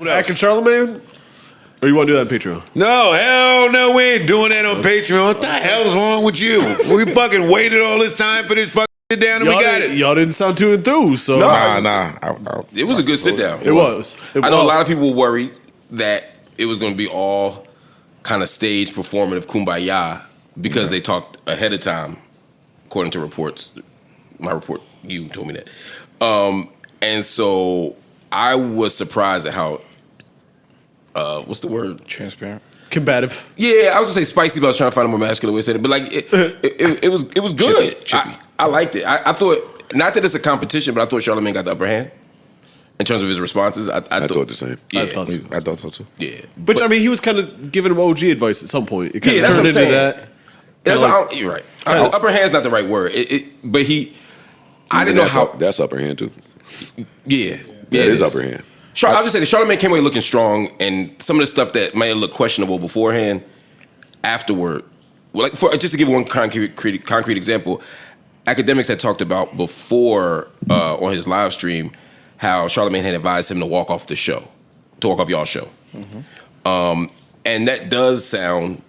Ak and Charlamagne? Or you want to do that on Patreon? No, hell no, we ain't doing that on Patreon. What the hell's wrong with you? We fucking waited all this time for this fucking sit down and we got it. Y'all didn't sound too enthused, so. Nah. It was a good sit down. It was. I know a lot of people were worried that it was going to be all kind of staged, performative kumbaya because they talked ahead of time, according to reports. My report, you told me that. And so I was surprised at how, what's the word? Transparent. Combative. Yeah, I was gonna say spicy, but I was trying to find a more masculine way to say it. But like, it was good. Chippy. I liked it. I thought, not that it's a competition, but I thought Charlamagne got the upper hand in terms of his responses. I thought the same. Yeah. I thought so too. Yeah, But I mean, he was kind of giving him OG advice at some point. It kind of that's turned what I'm into saying. that. You're right. Upper hand's not the right word. But I didn't know how. That's upper hand too. Yeah, That is upper hand. I'll just say that Charlamagne came away looking strong, and some of the stuff that might have looked questionable beforehand, afterward, well, like just to give one concrete example, Akademiks had talked about before on his live stream how Charlamagne had advised him to walk off the show, to walk off y'all's show, and that does sound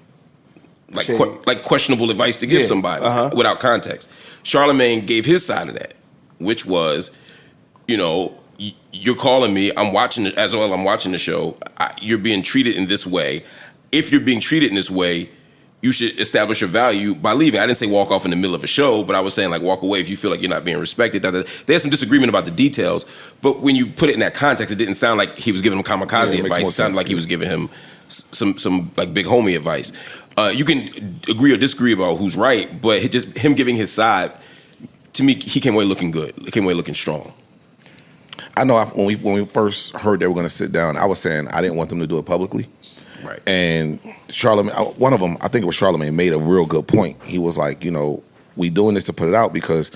like questionable advice to give somebody without context. Charlamagne gave his side of that, which was, you're calling me. I'm watching it as well. I'm watching the show. You're being treated in this way. If you're being treated in this way, you should establish your value by leaving. I didn't say walk off in the middle of a show, but I was saying like walk away if you feel like you're not being respected. There's some disagreement about the details, but when you put it in that context, it didn't sound like he was giving him kamikaze advice. It sounded like he was giving him some like big homie advice. You can agree or disagree about who's right, but just him giving his side, to me, he came away looking good. He came away looking strong. I know when we first heard they were going to sit down, I was saying I didn't want them to do it publicly. Right. And Charlamagne, one of them, I think it was Charlamagne, made a real good point. He was like, we doing this to put it out because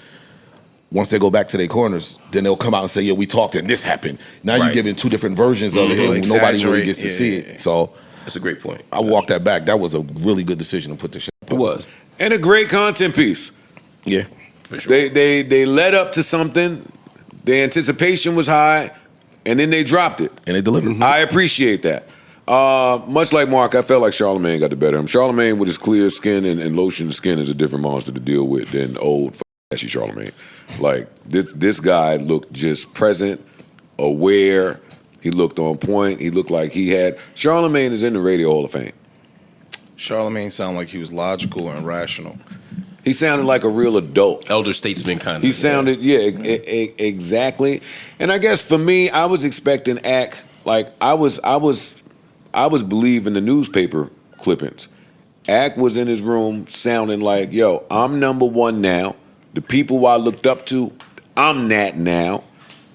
once they go back to their corners, then they'll come out and say, yeah, we talked and this happened. Now you're giving two different versions of it and nobody really gets to see it. So that's a great point. I walked that back. That was a really good decision to put this shit up. It was. And a great content piece. Yeah. For sure. They led up to something. The anticipation was high, and then they dropped it. And they delivered. I appreciate that. Much like Mark, I felt like Charlamagne got the better of him. Charlamagne with his clear skin and lotion skin is a different monster to deal with than old flashy Charlamagne. Like, this guy looked just present, aware. He looked on point. He looked like he had... Charlamagne is in the Radio Hall of Fame. Charlamagne sounded like he was logical and rational. He sounded like a real adult. Elder statesman kind of. He sounded, exactly. And I guess for me, I was expecting Ak, like I was believing the newspaper clippings. Ak was in his room sounding like, yo, I'm number one now. The people I looked up to, I'm that now.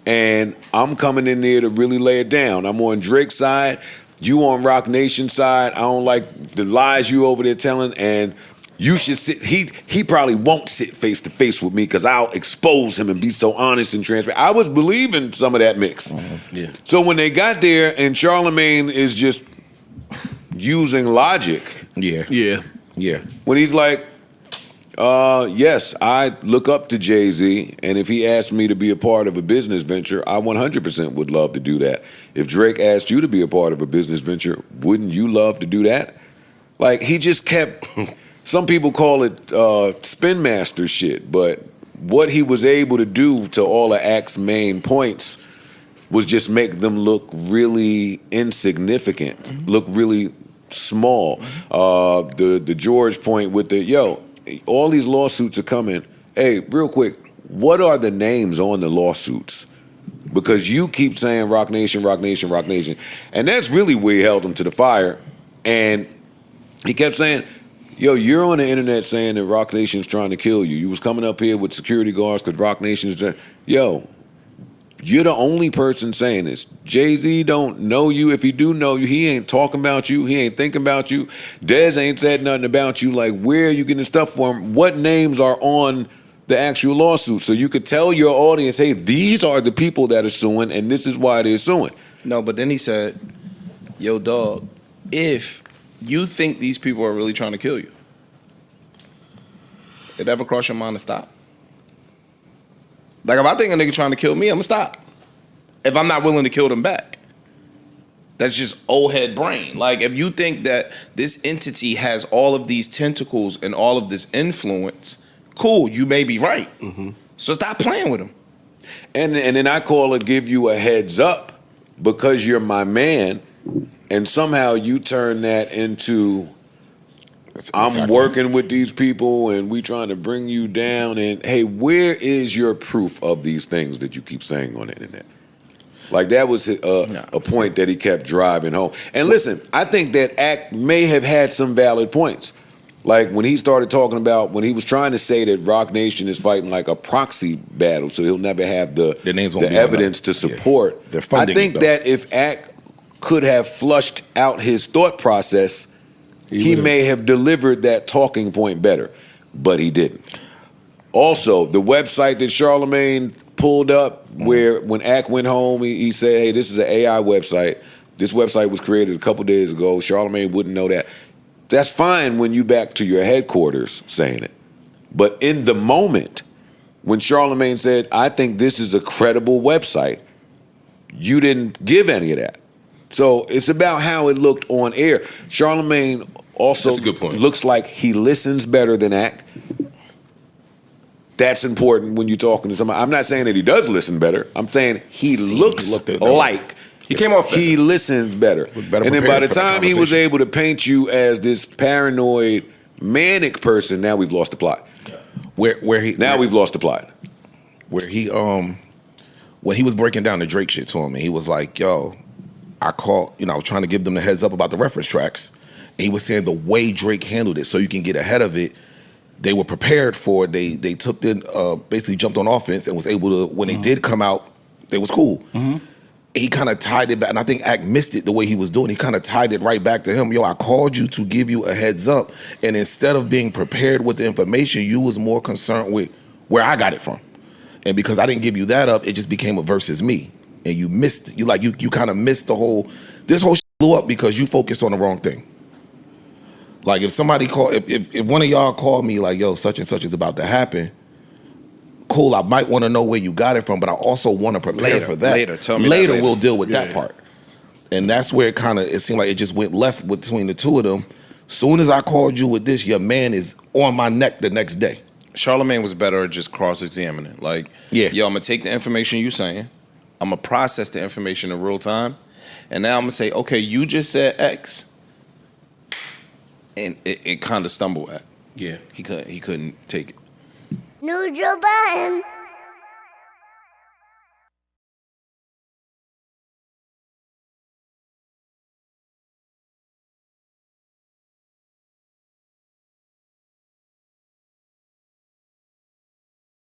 And I'm coming in there to really lay it down. I'm on Drake's side. You on Rock Nation's side. I don't like the lies you over there telling, and you should sit. He probably won't sit face to face with me because I'll expose him and be so honest and transparent. I was believing some of that mix. Yeah. So when they got there and Charlamagne is just using logic. Yeah. When he's like, yes, I look up to Jay-Z, and if he asked me to be a part of a business venture, I 100% would love to do that. If Drake asked you to be a part of a business venture, wouldn't you love to do that? Like, he just kept... Some people call it spin master shit, but what he was able to do to all of Ak's main points was just make them look really insignificant, look really small. The George point with all these lawsuits are coming. Hey, real quick, what are the names on the lawsuits? Because you keep saying Rock Nation, Rock Nation, Rock Nation. And that's really where he held him to the fire. And he kept saying... Yo, you're on the internet saying that Rock Nation's trying to kill you. You was coming up here with security guards because Rock Nation's... Yo, you're the only person saying this. Jay-Z don't know you. If he do know you, he ain't talking about you. He ain't thinking about you. Dez ain't said nothing about you. Like, where are you getting stuff from? What names are on the actual lawsuit? So you could tell your audience, hey, these are the people that are suing, and this is why they're suing. No, but then he said, yo, dog, if... you think these people are really trying to kill you? It ever cross your mind to stop? Like, if I think a nigga trying to kill me, I'm gonna stop. If I'm not willing to kill them back. That's just old head brain. Like, if you think that this entity has all of these tentacles and all of this influence, cool, you may be right. So stop playing with him. And then I call it give you a heads up because you're my man, and somehow you turn that into I'm working with these people and we trying to bring you down. And hey, where is your proof of these things that you keep saying on the internet? Like that was a point that he kept driving home. And listen, I think that Act may have had some valid points. Like when he started talking about when he was trying to say that Rock Nation is fighting like a proxy battle, so he'll never have the evidence to support. Yeah. I think that if Act could have flushed out his thought process, he may have delivered that talking point better, but he didn't. Also, the website that Charlamagne pulled up where when Ack went home, he said, hey, this is an AI website. This website was created a couple days ago. Charlamagne wouldn't know that. That's fine when you back to your headquarters saying it. But in the moment, when Charlamagne said, I think this is a credible website, you didn't give any of that. So it's about how it looked on air. Charlamagne also That's a good point. looks like he listens better than Ack. That's important when you're talking to somebody. I'm not saying that he does listen better. I'm saying he looks like he came off better. He listens better. And then by the time he was able to paint you as this paranoid, manic person, now we've lost the plot. We've lost the plot. Where he when he was breaking down the Drake shit to him, and he was like, yo, I was trying to give them the heads up about the reference tracks. And he was saying the way Drake handled it, so you can get ahead of it. They were prepared for it. They took basically jumped on offense and was able to, when they did come out, they was cool. He kind of tied it back, and I think Ack missed it the way he was doing. He kind of tied it right back to him. Yo, I called you to give you a heads up, and instead of being prepared with the information, you was more concerned with where I got it from. And because I didn't give you that up, it just became a versus me. And you missed, you kind of missed this whole shit blew up because you focused on the wrong thing. Like if somebody if one of y'all called me like, yo, such and such is about to happen, cool, I might want to know where you got it from, but I also want to prepare for that. Tell me later. Later We'll deal with that part. And that's where it seemed like it just went left between the two of them. Soon as I called you with this, your man is on my neck the next day. Charlamagne was better at just cross-examining. Like, yo, I'm going to take the information you saying, I'm going to process the information in real time, and now I'm going to say, okay, you just said X. And it kind of stumbled at. Yeah. He couldn't take it. Neutral button.